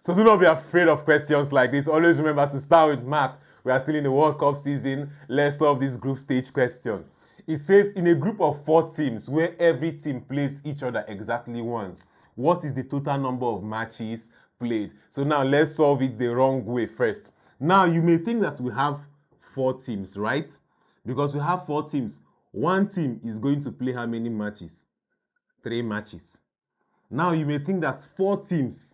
So do not be afraid of questions like this. Always remember to start with math. We are still in the World Cup season. Let's solve this group stage question. It says in a group of 4 teams where every team plays each other exactly once, what is the total number of matches played? So now let's solve it the wrong way first. Now you may think that we have 4 teams, right? Because we have 4 teams. One team is going to play how many matches? 3 matches. Now you may think that 4 teams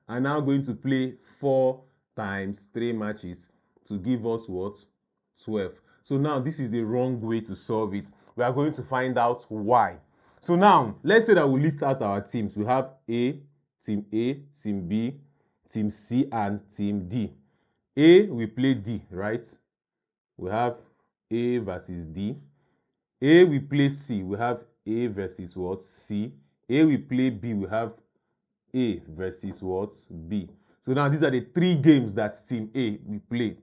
are now going to play 4 times 3 matches to give us what? 12. So now this is the wrong way to solve it. We are going to find out why. So now let's say that we list out our teams. We have Team A, Team B, Team C, and Team D. A, we play D, right? We have A versus D. A, we play C. We have A versus what? C. A, we play B. We have A versus what? B. So now these are the 3 games that Team A we played.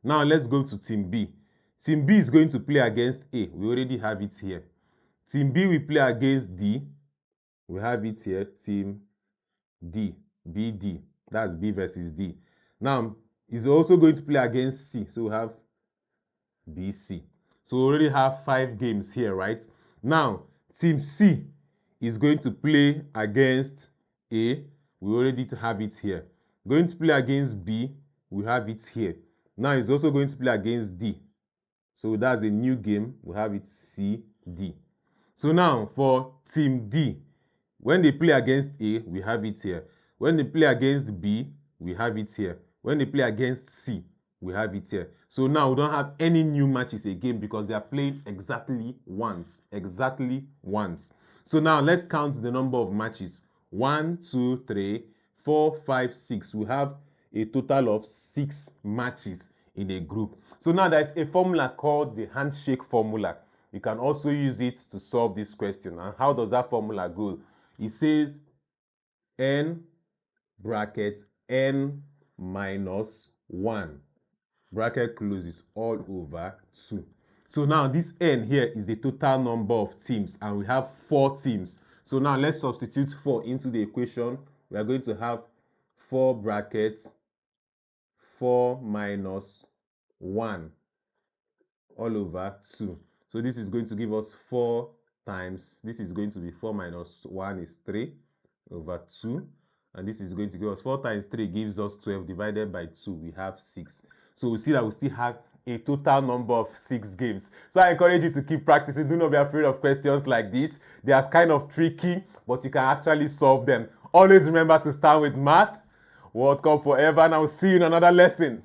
Now let's go to Team B. Team B is going to play against A. We already have it here. Team B we play against D. We have it here. Team D. BD. That's B versus D. Now, is also going to play against C. So we have BC. So we already have 5 games here, right? Now, Team C is going to play against A. We already have it here. Going to play against B. We have it here. Now, it's also going to play against D. So that's a new game. We have it C, D. So now, for Team D, when they play against A, we have it here. When they play against B, we have it here. When they play against C, we have it here. So now we don't have any new matches again because they are playing exactly once. Exactly once. So now let's count the number of matches. 1, 2, 3, 4, 5, 6. We have a total of 6 matches in a group. So now there's a formula called the handshake formula. You can also use it to solve this question. And how does that formula go? It says n bracket n minus 1 bracket closes all over 2. So now this n here is the total number of teams, and we have 4 teams. So now let's substitute 4 into the equation. We are going to have 4 brackets 4 minus 1 all over 2. So this is going to give us 4 times, this is going to be 4 minus 1 is 3 over 2. And this is going to give us 4 times 3 gives us 12 divided by 2. We have 6. So we see that we still have a total number of 6 games. So I encourage you to keep practicing. Do not be afraid of questions like this. They are kind of tricky, but you can actually solve them. Always remember to start with math. World Cup forever, and I'll see you in another lesson.